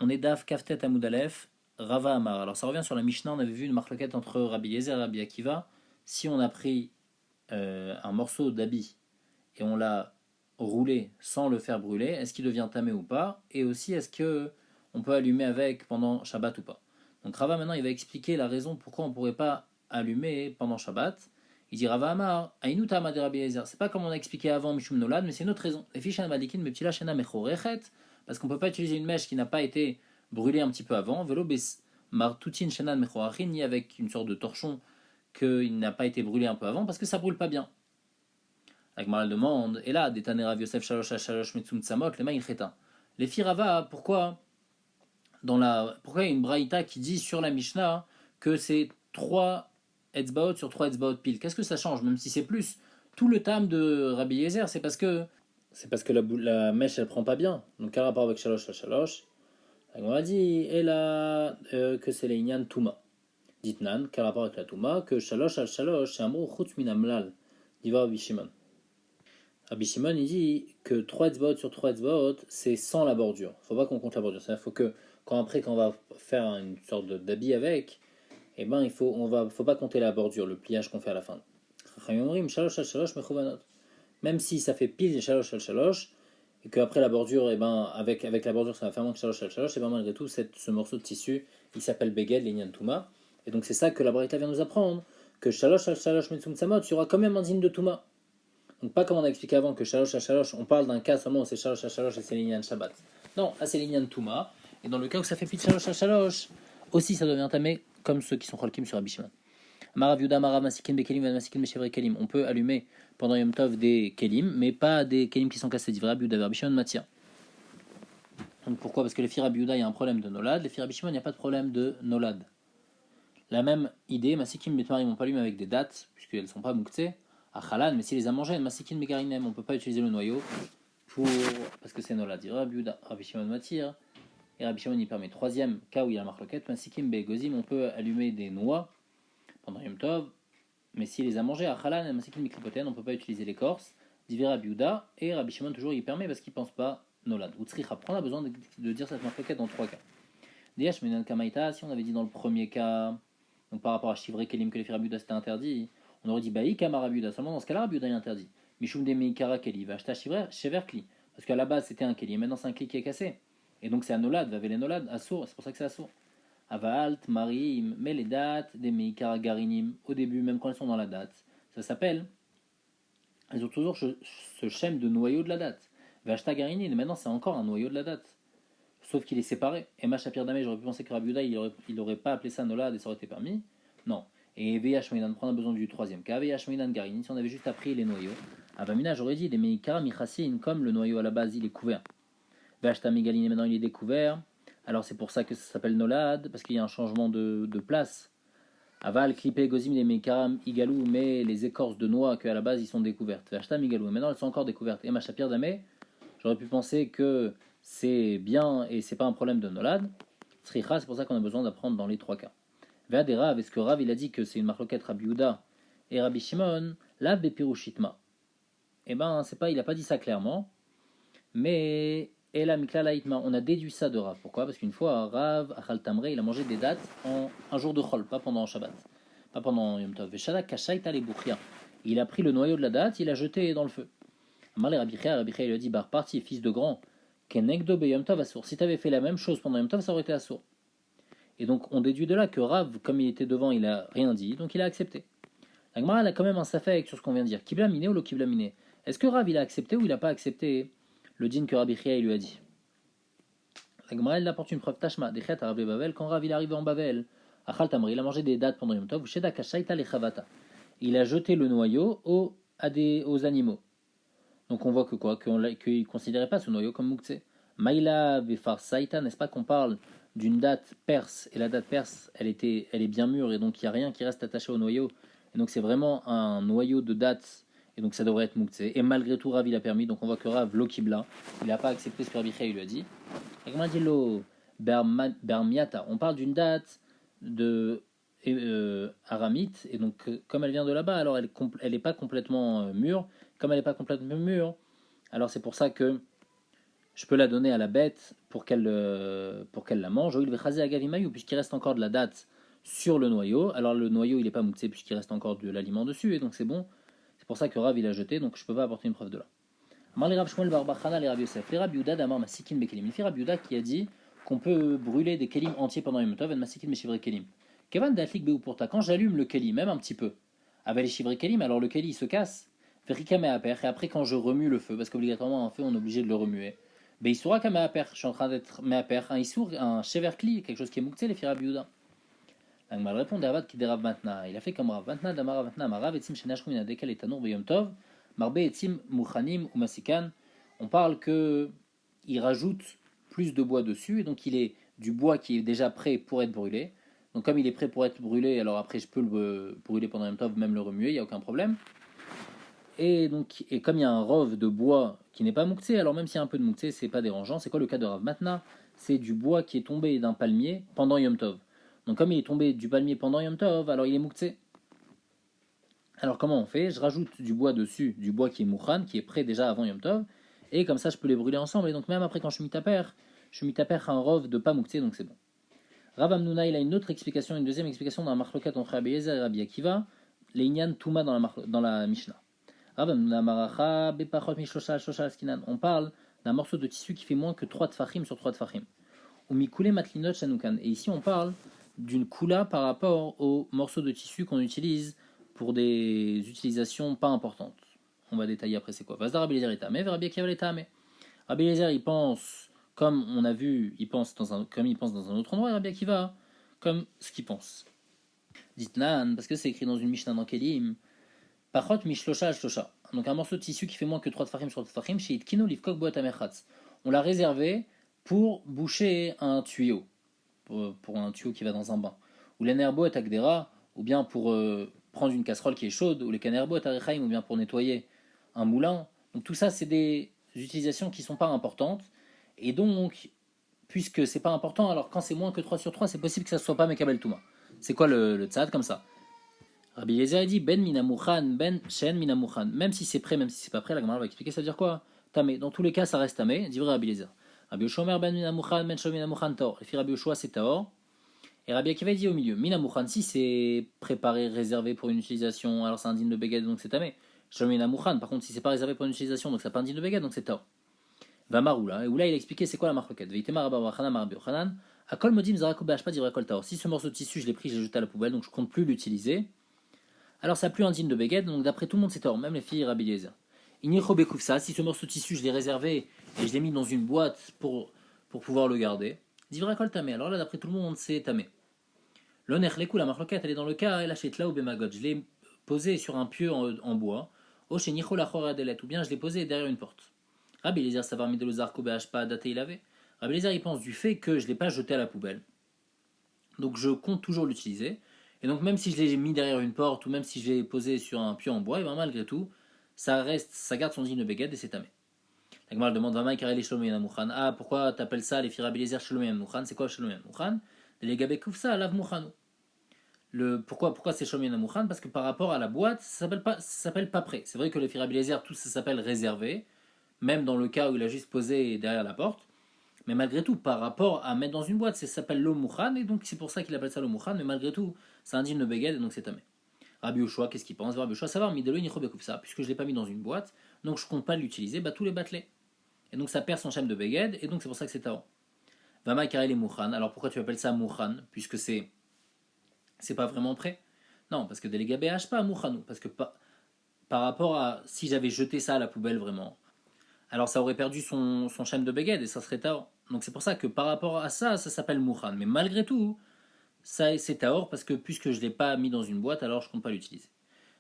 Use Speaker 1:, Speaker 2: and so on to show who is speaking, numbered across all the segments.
Speaker 1: On est Daf Kaftet Amoud Aleph, Rava Amar. Alors ça revient sur la Mishnah, on avait vu une marloquette entre Rabbi Yezer et Rabbi Akiva. Si on a pris un morceau d'habit et on l'a roulé sans le faire brûler, est-ce qu'il devient tamé ou pas? Et aussi, est-ce que on peut allumer avec pendant Shabbat ou pas? Donc Rava maintenant il va expliquer la raison pourquoi on ne pourrait pas allumer pendant Shabbat. Il dit Rava Amar, Aïnou Tama de Rabbi Yezer. C'est pas comme on a expliqué avant Mishum Nolad, mais c'est une autre raison. Les fiches Madikin, Meptila Shena Mechorechet, parce qu'on ne peut pas utiliser une mèche qui n'a pas été brûlée un petit peu avant. Velo Bes Martutin Shena Mechoachin, ni avec une sorte de torchon qu'il n'a pas été brûlé un peu avant, parce que ça brûle pas bien. La Gemara demande, et là, Détané Rav Yosef Shalosh Shalosh Metsum Tsamot, les mains les filles Rava, pourquoi pourquoi il y a une braïta qui dit sur la Mishnah que c'est 3 etzbaot sur 3 etzbaot pile? Qu'est-ce que ça change, même si c'est plus? Tout le tam de Rabbi Yezer, c'est parce que la mèche elle prend pas bien. Donc quel rapport avec Shalosh Shalosh? On a dit et là que c'est les Inyan Touma. Ditnan, quel rapport avec la Touma? Que Shalosh al Shalosh c'est un mot chutz min amlal. Diva Rabbi Shimon. Rabbi Shimon il dit que 3 etzbaot sur 3 etzbaot c'est sans la bordure. Faut pas qu'on compte la bordure. Il faut que quand on va faire une sorte d'habit avec, eh ben faut pas compter la bordure, le pliage qu'on fait à la fin. Même si ça fait pile shalosh al shalosh et qu'après la bordure, eh ben avec la bordure ça va faire moins que shalosh al shalosh, et ben malgré tout ce morceau de tissu il s'appelle beged l'inyan touma, et donc c'est ça que la braïta vient nous apprendre, que shalosh al shalosh mitsum samot il y aura quand même un digne de touma. Donc pas comme on a expliqué avant que shalosh al shalosh on parle d'un cas seulement où c'est shalosh al shalosh et c'est l'inyan shabbat. Non, là c'est l'inyan touma. Et dans le cas où ça fait pile shalosh al shalosh, aussi ça devient tamé, comme ceux qui sont cholkim sur Rabbi Shimon. Marav Yuda, Marav Masikin Bekelim, Masikin Meshevre Kelim. On peut allumer pendant Yom Tov des Kelim, mais pas des Kelim qui sont cassés. Dit Rabbi Yuda, Rabbi Shimon Matia. Donc pourquoi? Parce que les filles Rabbi Yuda, il y a un problème de Nolad. Les filles Rabbi Shimon, il n'y a pas de problème de Nolad. La même idée, Masikim Betmarim, on peut allumer avec des dates, puisqu'elles ne sont pas mouktsé. Achalan, mais si les a mangées, Masikin Megarinem, on ne peut pas utiliser le noyau parce que c'est Nolad. Dit Rabbi Yuda, Rabbi Shimon Matir. Et Rabbi Shimon, il permet. Troisième cas où il y a la marloquette, Masikim Begozim, on peut allumer des noix pendant Yom Tov, mais s'il les a mangés à Chalan et Masikin Miklipoten, on ne peut pas utiliser l'écorce. Divira Rabbi Yehuda, et Rabbi Shimon toujours il permet parce qu'il ne pense pas Nolad. Utsricha, on a besoin de dire cette marloquette dans 3 cas. Diash Menan Kamaita, si on avait dit dans le premier cas, donc par rapport à Shivre Kelim que les filles Rabbi Yehuda c'était interdit, on aurait dit Baï Kama Rabbi Yehuda, seulement dans ce cas-là Rabbi Yehuda est interdit. Mishum de Meikara Keli, va acheter Shivre Shever Kli, parce qu'à la base c'était un Keli, maintenant c'est un Kli qui est cassé. Et donc c'est un Nolad, va les Nolad, Assour, c'est pour ça que c'est Assour. Avalt, Marim, mais les dates des Meikara Garinim, au début, même quand elles sont dans la date, ça s'appelle, elles ont toujours ce schème de noyau de la date. Vashta Garinim, maintenant c'est encore un noyau de la date. Sauf qu'il est séparé. Et Machapir Damé, j'aurais pu penser que Rabbi Yehuda, il aurait pas appelé ça Nolad et ça aurait été permis. Non. Et VH Meidan, on a besoin du troisième cas. VH Meidan Garinim, si on avait juste appris les noyaux. Avamina, j'aurais dit, les Meikara Michassin, comme le noyau à la base, il est couvert. Vashta Megalin, maintenant il est découvert. Alors c'est pour ça que ça s'appelle Nolad, parce qu'il y a un changement de place. Aval, Klipé, Gozim, les Mekaram, Igalou, mais les écorces de noix qu'à la base ils sont découvertes. Vashtam, Igalou, maintenant elles sont encore découvertes. Et Machapir Damé, j'aurais pu penser que c'est bien et c'est pas un problème de Nolad. Sricha, c'est pour ça qu'on a besoin d'apprendre dans les 3 cas. Ve'adera, avec ce que Rav il a dit que c'est une marloquette Rabbi Yehuda et Rabbi Shimon, la Bepirushitma. Eh ben, c'est pas, il a pas dit ça clairement, mais. Et la Mikla Laïtma, on a déduit ça de Rav. Pourquoi? Parce qu'une fois, Rav, Achal Tamre, il a mangé des dates en un jour de Chol, pas pendant Shabbat, pas pendant Yom Tov. Veshada Kashaita les Boukhia. Il a pris le noyau de la date, il a jeté dans le feu. Amar le Rabbi Chia lui a dit, bah, reparti, fils de grand, Kenegdo be Yom Tov Assour. Si tu avais fait la même chose pendant Yom Tov, ça aurait été Assour. Et donc, on déduit de là que Rav, comme il était devant, il a rien dit, donc il a accepté. La Gemara, elle a quand même un safek sur ce qu'on vient de dire. Kibla miné ou lo Kibla miné? Est-ce que Rav, il a accepté ou il n'a pas accepté le din que Rabbi Chia lui a dit? La Gemara elle apporte une preuve tashma. Dechet à Rabbi Bavel, quand Rav il est arrivé en Bavel, Achal Tamri, il a mangé des dates pendant Yom Tov, Sheda Kashaita le Chavata. Il a jeté le noyau aux animaux. Donc on voit que quoi? Qu'il ne considérait pas ce noyau comme Mouktsé. Maïla Befar Saïta, n'est-ce pas qu'on parle d'une date perse, et la date perse elle est bien mûre, et donc il n'y a rien qui reste attaché au noyau. Et donc c'est vraiment un noyau de date. Et donc ça devrait être Mouktsé. Et malgré tout, Rav il a permis. Donc on voit que Rav, Lokibla, il n'a pas accepté ce que Rabbi Chia lui a dit. Et comment dit lo Bermiata? On parle d'une date de aramite. Et donc comme elle vient de là-bas, alors elle n'est pas complètement mûre. Comme elle n'est pas complètement mûre, alors c'est pour ça que je peux la donner à la bête pour qu'elle la mange. Puisqu'il reste encore de la date sur le noyau. Alors le noyau, il n'est pas mouxé puisqu'il reste encore de l'aliment dessus, et donc c'est bon. C'est pour ça que Rav, il a jeté, donc je ne peux pas apporter une preuve de là. Les Rav Shmuel Bar Bachana, les Rav Yosef. Les Rav Yuda d'Amar Masikin Bekelim. Il Rav Yuda qui a dit qu'on peut brûler des kelim entiers pendant Yom Tov et Masikin Meshivre Kelim. Kevan d'Atlik Beupurta. Quand j'allume le kelim, même un petit peu, avec les Shivre Kelim, alors le kelim il se casse. Verika Meaper. Et après, quand je remue le feu, parce qu'obligatoirement, en feu, on est obligé de le remuer. Beisura Kameaper. Je suis en train d'être Meaper. Un Issour, un Sheverkli, quelque chose qui est mouxé, les Rav Yuda. L'Agmal répond d'Avad qui dérabe maintenant. Il a fait comme Rav maintenant, Damara maintenant, Marav, Etzim Shenashrum, Inadekal et Tanour Beyom Tov, Marbe Etzim Mouchanim ou Masikan. On parle que il rajoute plus de bois dessus, et donc il est du bois qui est déjà prêt pour être brûlé. Donc comme il est prêt pour être brûlé, alors après je peux le brûler pendant Yom Tov, même le remuer, il n'y a aucun problème. Et donc, et comme il y a un rov de bois qui n'est pas mouxé, alors même s'il y a un peu de mouxé, c'est pas dérangeant. C'est quoi le cas de Rav Matna? C'est du bois qui est tombé d'un palmier pendant Yom Tov. Donc comme il est tombé du palmier pendant Yom Tov, alors il est mouxé. Alors comment on fait? Je rajoute du bois dessus, du bois qui est mouchan, qui est prêt déjà avant Yom Tov, et comme ça je peux les brûler ensemble. Et donc même après quand je suis mitaper un rov de pas mouxé, donc c'est bon. Rav Amnouna, il a une autre explication, une deuxième explication dans la marlokat entre Rabbi Eliezer et Rabbi Akiva, les Inyan Touma dans la Mishnah. Rav Amnouna Maracha Bepachot Mishloshal Shoshal Skinan. On parle d'un morceau de tissu qui fait moins que 3 tfachim sur 3 tfachim. Ou Mikule Matlinot Shanukan. Et ici on parle d'une kula par rapport au morceau de tissu qu'on utilise pour des utilisations pas importantes. On va détailler après c'est quoi. Vazdar Rabbi Eliezer est tamé, Rabbi Akiva est tamé. Rabbi Eliezer il pense, comme on a vu, comme il pense dans un autre endroit, et Rabbi Akiva comme ce qu'il pense. Ditnan, parce que c'est écrit dans une Mishnah dans Kelim, Pachot Mishlosha Shlosha. Donc un morceau de tissu qui fait moins que 3 tfachim sur 3 tfachim, chez Itkino Livkok Boat Amerchatz. On l'a réservé pour boucher un tuyau, pour un tuyau qui va dans un bain. Ou l'enerbo et agdera, ou bien pour prendre une casserole qui est chaude, ou les canerbo et arechaim, ou bien pour nettoyer un moulin. Donc tout ça, c'est des utilisations qui ne sont pas importantes. Et donc, puisque c'est pas important, alors quand c'est moins que 3 sur 3, c'est possible que ça ne soit pas Mekabel Touma. C'est quoi le tzad comme ça? Rabbi Eliezer a dit Ben minamouchan, ben shen minamouchan. Même si c'est prêt, même si c'est pas prêt, la Gemara va expliquer ça veut dire quoi? Tamé. Dans tous les cas, ça reste tamé, dit vrai Rabbi Eliezer. Rabbi Yoshua ben minamouchan, ben shom minamouchan tor. Et puis Rabbi Yoshua c'est taor. Et Rabbi Akiva dit au milieu minamouchan, si c'est préparé, réservé pour une utilisation, alors c'est indigne de beged, donc c'est tamé. Shom minamouchan, par contre, si c'est pas réservé pour une utilisation, donc c'est pas indigne de beged, donc c'est taor. Vamaroula. Et où là il a expliqué c'est quoi la marquette. Veitema rabba wachana marabbi yochanan. Akol modim zarakou be'ashpa divra kol taor. Si ce morceau de tissu je l'ai pris, je l'ai jeté à la poubelle, donc je compte plus l'utiliser. Alors ça plus indigne de Beged, donc d'après tout le monde c'est tort, même les filles Rabbi Eliezer. Ça, si ce morceau de tissu je l'ai réservé et je l'ai mis dans une boîte pour pouvoir le garder, divra kol tamé. Alors là d'après tout le monde c'est tamé. L'oner lekou, la marloquette, elle est dans le cas, elle achète là au Bemagod. Je l'ai posé sur un pieu en bois, au chez Nicho la Choradelet, ou bien je l'ai posé derrière une porte. Rabbi Eliezer savar midelozar kobeach pas daté il avait. Rabbi Eliezer il pense du fait que je ne l'ai pas jeté à la poubelle. Donc je compte toujours l'utiliser. Et donc même si je l'ai mis derrière une porte ou même si je l'ai posé sur un pieu en bois, et ben malgré tout, ça garde son digne de Beged et c'est tamé. La Gemara demande Vamaï Kareli Shlomo Yanamouchan. Ah, pourquoi t'appelles ça les Rabbi Eliezer Shlomo Yanamouchan? C'est quoi Shlomo Yanamouchan? Les Gabé Koufsa, Lav Mouchanou. Pourquoi c'est Shlomo Yanamouchan? Parce que par rapport à la boîte, ça s'appelle pas prêt. C'est vrai que les Rabbi Eliezer, tout ça s'appelle réservé, même dans le cas où il a juste posé derrière la porte. Mais malgré tout, par rapport à mettre dans une boîte, ça s'appelle l'omouchan, et donc c'est pour ça qu'il appelle ça l'omouchan, mais malgré tout, c'est indigne de Beged, et donc c'est tamé. Rabbi Yoshua, qu'est-ce qu'il pense? Rabbi Yoshua, savoir, midelo ni ça, puisque je ne l'ai pas mis dans une boîte, donc je ne compte pas l'utiliser, bah tous les battelets. Et donc ça perd son shem de Beged, et donc c'est pour ça que c'est tao. Vama karel et mouchan, alors pourquoi tu appelles ça mouchan? Puisque c'est pas vraiment prêt? Non, parce que délégué BH pas mouchanou, parce que par rapport à si j'avais jeté ça à la poubelle vraiment, alors ça aurait perdu son shem de Beged, et ça serait tao. Donc c'est pour ça que par rapport à ça, ça s'appelle Mouchan. Mais malgré tout, ça c'est Taor parce que puisque je ne l'ai pas mis dans une boîte, alors je ne compte pas l'utiliser.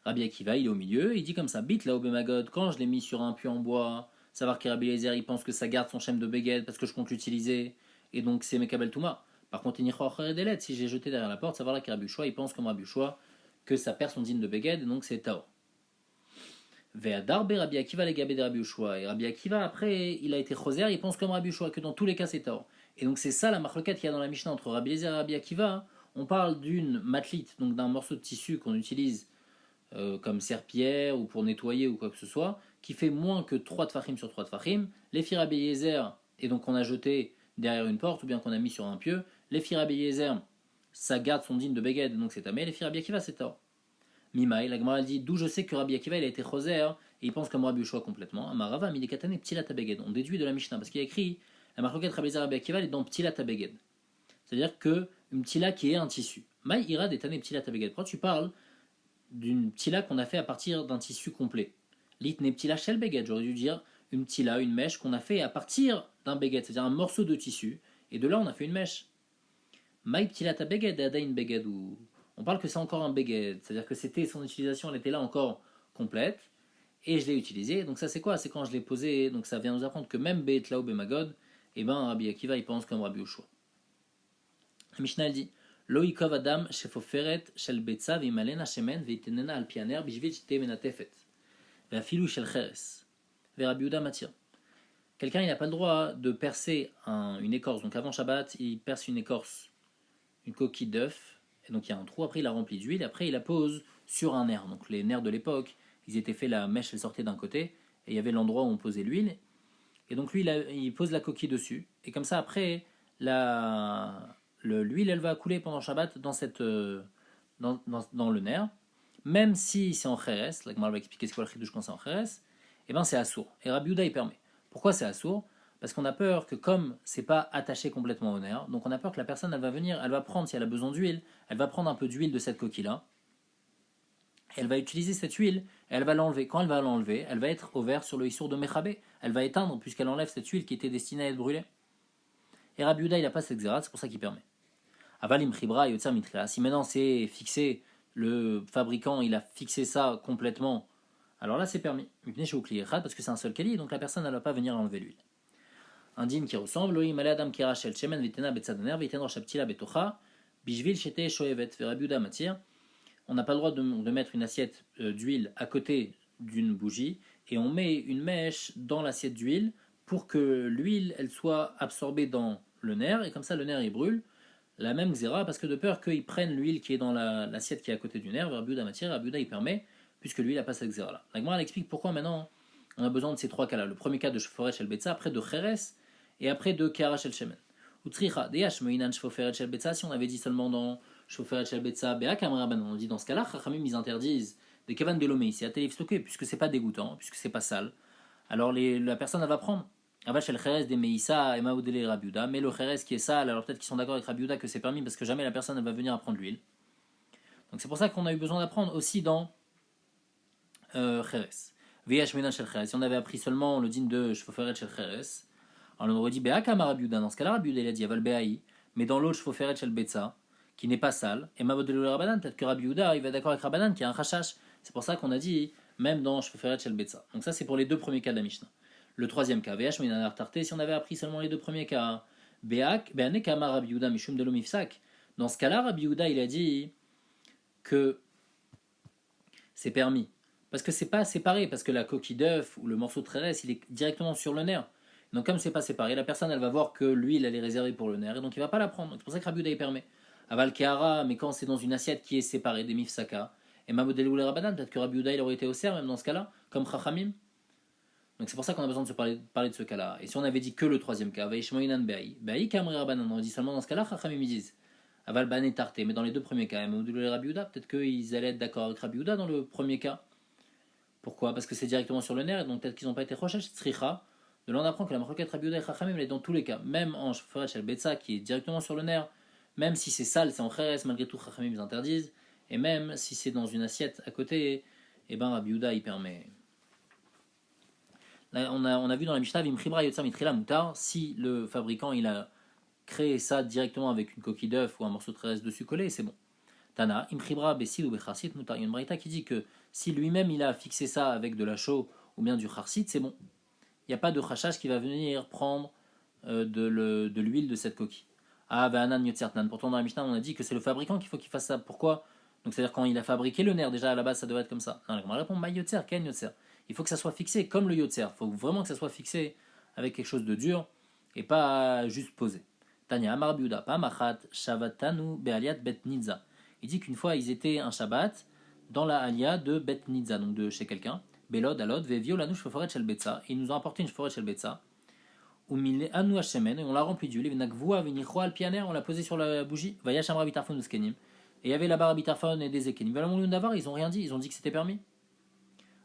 Speaker 1: Rabbi Akiva, il est au milieu, il dit comme ça, bit là au Bemagod, quand je l'ai mis sur un puits en bois, savoir que Rabbi Eliezer, il pense que ça garde son shem de Beged parce que je compte l'utiliser, et donc c'est Mekabel Touma. Par contre, si j'ai jeté derrière la porte, savoir là que Rabbi Yoshua, il pense comme Rabbi Yoshua que ça perd son digne de Beged, et donc c'est Taor. Ve'adarbe Rabbi Akiva les gabé de Rabbi Yoshua. Et Rabbi Akiva, après, il a été choser, il pense comme Rabbi Yoshua, que dans tous les cas c'est Taor. Et donc c'est ça la marloquette qu'il y a dans la Mishnah entre Rabbi Eliezer et Rabbi Akiva. On parle d'une matlite, donc d'un morceau de tissu qu'on utilise comme serpillière ou pour nettoyer ou quoi que ce soit, qui fait moins que 3 tfachim sur 3 tfachim. Les filles Rabbi Eliezer, et donc on a jeté derrière une porte, ou bien qu'on a mis sur un pieu, les filles Rabbi Eliezer, ça garde son digne de Beged, donc c'est tamé, les filles Rabbi Akiva, c'est tort. Mimaï, la Gemara dit, d'où je sais que Rabbi Akiva il a été choser, et il pense comme Rabbi Yoshua complètement. Amarava, Midekatane, Ptilat Beged. On déduit de la Mishnah, parce qu'il y a écrit, la marloquette Rabbi Eliezer Rabbi Akiva, elle est dans Ptilat Beged. C'est-à-dire que une ptila qui est un tissu. Maï ira d'étaner ptila tabeged. Pourquoi tu parles d'une ptila qu'on a fait à partir d'un tissu complet? Litne ptila shel beged. J'aurais dû dire une ptila, une mèche qu'on a fait à partir d'un beged, c'est-à-dire un morceau de tissu. Et de là, on a fait une mèche. Maï ptila tabeged adain beged. On parle que c'est encore un beged, c'est-à-dire que c'était son utilisation, elle était là encore complète. Et je l'ai utilisé. Donc ça, c'est quoi? C'est quand je l'ai posé. Donc ça vient nous apprendre que même Beit Lao Bemagod, et ben Rabbi Akiva, il pense comme Rabbi Yoshua. La Mishnah elle dit Loïkov Adam shefoferet shel betza v'imalena shemen v'itenena al pianer bishvil shite menatefet ve'afilu shel cheres ve'Rabbi Yehuda matir. Quelqu'un il n'a pas le droit de percer une écorce. Donc avant Shabbat, il perce une écorce, une coquille d'œuf, et donc il y a un trou. Après il la remplit d'huile, et après il la pose sur un nerf. Donc les nerfs de l'époque, ils étaient faits, la mèche elle sortait d'un côté, et il y avait l'endroit où on posait l'huile. Et donc lui il pose la coquille dessus, et comme ça après l'huile elle va couler pendant Shabbat dans le nerf, même si c'est en Kheres, la Gemara va expliquer ce qu'est le chidouche quand c'est en Kheres, et ben c'est assourd. Et Rabbi Yehuda il permet. Pourquoi c'est assourd? Parce qu'on a peur que comme c'est pas attaché complètement au nerf, donc on a peur que la personne elle va venir, elle va prendre, si elle a besoin d'huile, elle va prendre un peu d'huile de cette coquille-là, elle va utiliser cette huile, et elle va l'enlever. Quand elle va l'enlever, elle va être au vert sur le issour de Mechabé, elle va éteindre puisqu'elle enlève cette huile qui était destinée à être brûlée. Et Rabbi Yehuda il n'a pas cette xérat, c'est pour ça qu'il permet. Avalim Khibra Yotzer Mitrila. Si maintenant c'est fixé, le fabricant il a fixé ça complètement, alors là c'est permis. Parce que c'est un seul keli, donc la personne ne va pas venir enlever l'huile. Un dîme qui ressemble, Loïm Adam Kirachel Shemen Vitena Betsadoner Vitenor Shaptila Betocha Bishvil Shete Shoevet Verabiuda Matir. On n'a pas le droit de mettre une assiette d'huile à côté d'une bougie et on met une mèche dans l'assiette d'huile pour que l'huile elle soit absorbée dans le nerf et comme ça le nerf il brûle. La même xéra, parce que de peur qu'ils prennent l'huile qui est dans l'assiette qui est à côté du nerf, vers Biouda matière, à Biouda il permet, puisque lui il n'a pas cette xéra là. La Gemara elle explique pourquoi maintenant on a besoin de ces trois cas là. Le premier cas de Shforet Shel Betza, après de Cheres, et après de Kara Shel Shemen. Utricha, Deyash Meinan Shforet Shel Betza, si on avait dit seulement dans Shforet Shel Betza, Beak Amraban, on dit dans ce cas là, Chachamim ils interdisent des Kevan de l'Omei, c'est à Telif stocké, puisque c'est pas dégoûtant, puisque c'est pas sale. Alors la personne elle va prendre. Avachel Cheres des Meïssa et Maoudele Rabiuda, mais le Cheres qui est sale, alors peut-être qu'ils sont d'accord avec Rabiuda que c'est permis parce que jamais la personne elle va venir à prendre l'huile. Donc c'est pour ça qu'on a eu besoin d'apprendre aussi dans Cheres. Veyash Menan Shel Cheres. Si on avait appris seulement le din de Shfoferet Shel Cheres, on aurait dit Beakama Rabiuda. Dans ce cas-là, Rabiuda il a dit Aval Beaï, mais dans l'autre Shfoferet Shel Betza, qui n'est pas sale, et Maoudele Rabanan, peut-être que Rabiuda il va d'accord avec Rabanan qui a un Rachash. C'est pour ça qu'on a dit même dans Shfoferet Shel Betza. Donc ça c'est pour les deux premiers cas de la Mishnah. Le troisième cas, VH Minanar Tarté, si on avait appris seulement les deux premiers cas, Beak, Beanekama Rabbi Yehuda Mishum Delomifsak, dans ce cas-là, Rabbi Yehuda il a dit que c'est permis. Parce que c'est pas séparé, parce que la coquille d'œuf ou le morceau de trérès, il est directement sur le nerf. Donc comme c'est pas séparé, la personne elle va voir que l'huile elle est réservée pour le nerf, et donc il va pas la prendre. Donc c'est pour ça que Rabbi Yehuda il permet. Aval Kehara, mais quand c'est dans une assiette qui est séparée des mifsaka, et Mamodel ou Rabanan, peut-être que Rabbi Yehuda il aurait été au cerf, même dans ce cas-là, comme Chachamim. Donc c'est pour ça qu'on a besoin de parler de ce cas-là. Et si on avait dit que le troisième cas, on dit seulement dans ce cas-là, Chachamim ils disent Aval Ban et Tarté, mais dans les deux premiers cas, peut-être qu'ils allaient être d'accord avec Rabbi Yehuda dans le premier cas. Pourquoi? Parce que c'est directement sur le nerf, et donc peut-être qu'ils n'ont pas été Rochesh Tzricha. De là on apprend que la marquette Rabbi Yehuda et Chachamim elle est dans tous les cas, même en Shforet Shel Betza qui est directement sur le nerf, même si c'est sale, c'est en Cheres, malgré tout Chachamim ils interdisent, et même si c'est dans une assiette à côté, et ben Rabbi Yehuda il permet. On a vu dans la Mishnah, si le fabricant il a créé ça directement avec une coquille d'œuf ou un morceau de tresse dessus collé, c'est bon. Tana, imchibra besid ou becharsit mutar. Il y a une braïta qui dit que si lui-même il a fixé ça avec de la chaux ou bien du charsit, c'est bon. Il n'y a pas de chachage qui va venir prendre de l'huile de cette coquille. Ah, Vahanan Yotzertnan. Pourtant, dans la Mishnah, on a dit que c'est le fabricant qu'il faut qu'il fasse ça. Pourquoi? Donc, c'est-à-dire quand il a fabriqué le nerf, déjà à la base, ça devrait être comme ça. Non, on répond Ma Yotzer, Ken Yotzer. Il faut que ça soit fixé comme le Yotzer. Il faut vraiment que ça soit fixé avec quelque chose de dur et pas juste posé. Tanya Amar Biuda, Pamachat, Shavatanu, Bealiat, Bet Nidza. Il dit qu'une fois, ils étaient un Shabbat dans la Alia de Bet Nidza, donc de chez quelqu'un. Belod, Alod, Vevio, Lanou, Shforet, Shel Betza. Ils nous ont apporté une Shforet, Shel Betza. ou mille anu hashemen, et on l'a rempli d'huile, venakvoa vinichua al pianer, on l'a posé sur la bougie, vayasham rabbi tarfon uskenim. Et il y avait là-bas rabbi tarfon et des ekenim. Voilà mon d'avar, ils ont rien dit, ils ont dit que c'était permis.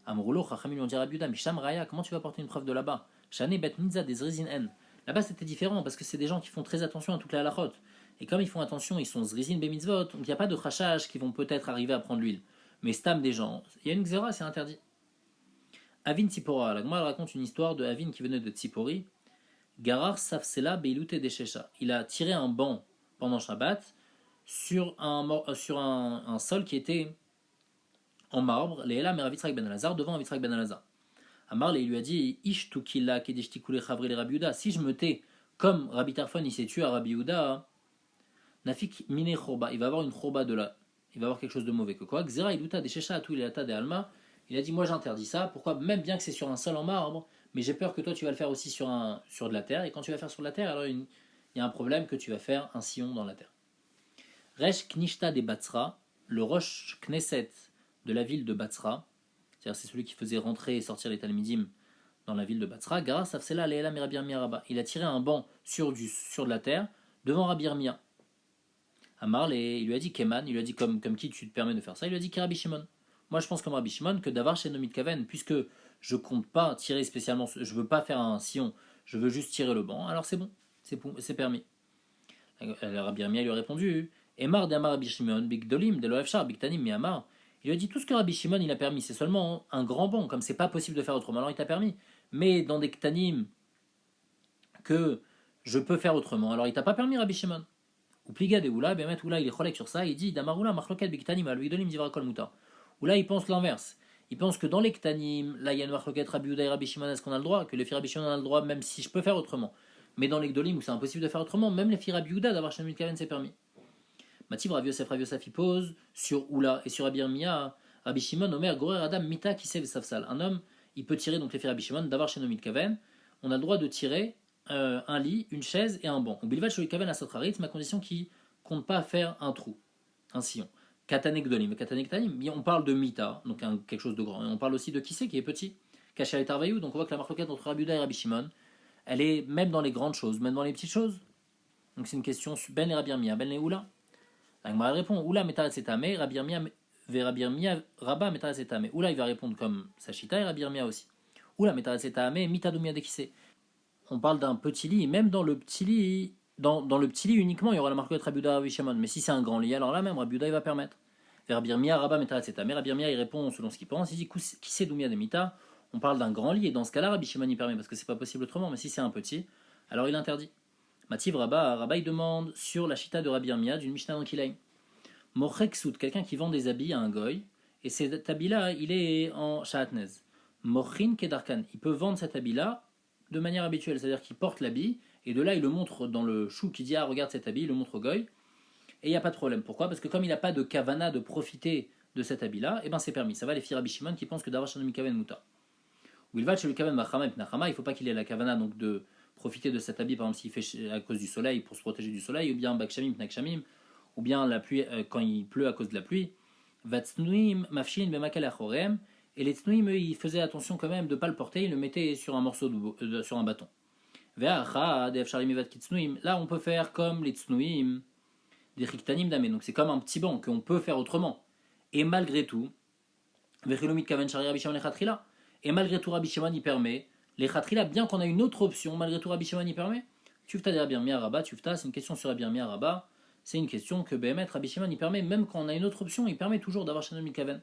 Speaker 1: Amroulo, chachamim lui ont dit Rabbi Yuda, misham raya, comment tu vas porter une preuve de là-bas? Shane bet nizza des zrizin en. Là-bas c'était différent parce que c'est des gens qui font très attention à toute la halachot. Et comme ils font attention, ils sont zrizin bemitzvot, donc il n'y a pas de crachage qui vont peut-être arriver à prendre l'huile. Mais stam des gens, il y a une xéra, c'est interdit. Avin Tzipora, la Gemara raconte une histoire de Avin qui venait de Tzipori. Garar Safsela Beilute Deshesha. Il a tiré un banc pendant Shabbat sur un sol qui était en marbre, Léla Meravitzrak Ben Alazar, devant Avitzrak Ben Alazar. Amar il lui a dit Ish Tukila Kedeshtikule Chavri le Rabbi Yuda. Si je me tais comme Rabbi Tarfon il s'est tué à Rabbi Yuda, Nafik Mine Chorba, il va avoir une Chorba de là. Il va avoir quelque chose de mauvais. Que quoi Xera Iluta Deshesha Atu Ilata de Alma. Il a dit moi j'interdis ça. Pourquoi? Même bien que c'est sur un sol en marbre, mais j'ai peur que toi tu vas le faire aussi sur de la terre. Et quand tu vas faire sur de la terre, alors il y a un problème que tu vas faire un sillon dans la terre. Resh Knishta de Batsra, le Rosh Knesset de la ville de Batsra, c'est-à-dire c'est celui qui faisait rentrer et sortir les Talmidim dans la ville de Batsra, Gara Safsela Leela Rabbi Yirmiyah Rabba. Il a tiré un banc sur de la terre devant Rabbi Yirmiyah. Amar, il lui a dit Keman, il lui a dit comme qui tu te permets de faire ça, il lui a dit Rabbi Shimon. Moi je pense comme Rabbi Shimon que d'avoir chez Nomit Kaven, puisque je compte pas tirer spécialement, je veux pas faire un sillon, je veux juste tirer le banc, alors c'est bon, c'est permis. Rabbi Yirmiyah lui a répondu Emar de Amar Rabbi Shimon, Big Dolim, de l'Oefchar, Big Tanim, mi Amar. Il lui a dit tout ce que Rabbi Shimon il a permis, c'est seulement un grand banc, comme c'est pas possible de faire autrement. Alors il t'a permis, mais dans des Ktanim que je peux faire autrement, alors il t'a pas permis Rabbi Shimon. Ou Pliga de Oula, Bemet Oula il est cholek sur ça, il dit Damaroula Machloket Big Tanim, Big Dolim, Divra Kol Muta. Oula il pense l'inverse. Il pense que dans les Ktanim, là il y a une Machloket Rabbi Uda et Rabbi Shimon, est-ce qu'on a le droit? Que les filles Rabbi Shimon a le droit, même si je peux faire autrement. Mais dans les Gdolim où c'est impossible de faire autrement, même les filles Rabbi Uda d'avoir chez Kaven c'est permis. Mativ Rav Yosef il pose sur Oula et sur Rabbi Yirmiyah, Rabbi Shimon, Omer, Gorer, Adam, Mita, Kisev, Safsal. Un homme, il peut tirer donc les filles Rabbi Shimon d'avoir chez Nomit Kaven. On a le droit de tirer un lit, une chaise et un banc. Bilval chez Kaven à Satrarit, ma condition qui compte pas faire un trou, un sillon. Katanek Dolim, Katanek Tanim. On parle de Mita, donc quelque chose de grand. Et on parle aussi de Kissé qui est petit, Kacha et Tarvayou. Donc on voit que la marloquette entre Rabbi Uda et Rabbi Shimon, elle est même dans les grandes choses, même dans les petites choses. Donc c'est une question Ben et Rabbi Yirmiyah, Ben et Oula. La Gemara répond Oula metaret setame, Rabbi Yirmiyah Rabbi Yirmiyah Rabba metaret setame. Oula il va répondre comme Sachita et Rabbi Yirmiyah aussi. Oula metaret setame, Mitadoumia dekise. On parle d'un petit lit, même dans le petit lit, dans le petit lit uniquement, il y aura la marque de Rabbi Uda et Rabbi Shimon. Mais si c'est un grand lit, alors là même Rabbi Uda il va permettre. Rabbi Yirmiyah Rabba metaret setame. Rabbi Yirmiyah il répond selon ce qu'il pense. Il dit qui c'est Doumia de Mita. On parle d'un grand lit et dans ce cas-là Rabbi Shimon il permet parce que c'est pas possible autrement. Mais si c'est un petit, alors il interdit. Mativ Rabba il demande sur la chita de Rabbi Yirmiyah d'une Mishnah dans Kilaim. Mocheksout, quelqu'un qui vend des habits à un goy, et cet habit-là, il est en Shahatnez. Mochin Kedarkan, il peut vendre cet habit-là de manière habituelle, c'est-à-dire qu'il porte l'habit, et de là, il le montre dans le chou qui dit ah, regarde cet habit, il le montre au goy, et il n'y a pas de problème. Pourquoi? Parce que comme il n'a pas de kavana de profiter de cet habit-là, et ben c'est permis. Ça va les filles Rabbi Shimon qui pensent que d'avoir chez Kaven Muta. Ou il va chez le Kaven Machama et Pnachama, il ne faut pas qu'il ait la kavana donc de profiter de cet habit, par exemple s'il fait à cause du soleil, pour se protéger du soleil, ou bien Bakshamim, Pnachshamim, ou bien la pluie quand il pleut à cause de la pluie. Vatsnuim mafshin bemakal achorem, et les tsnuim eux ils faisaient attention quand même de pas le porter, ils le mettaient sur un morceau sur un bâton. Là on peut faire comme les tsnuim des riktanim dame, donc c'est comme un petit banc qu'on peut faire autrement. Et malgré tout, et malgré tout Rabbi Shimon y permet les khatrila, bien qu'on a une autre option, malgré tout Rabbi Shimon y permet. Tufta de Rabbi Yirmiyah Rabba, Tufta, c'est une question sur Rabbi Yirmiyah Rabba. C'est une question que Béhémet Rabbi Shimon il permet, même quand on a une autre option, il permet toujours d'avoir chez Nomit Kaven.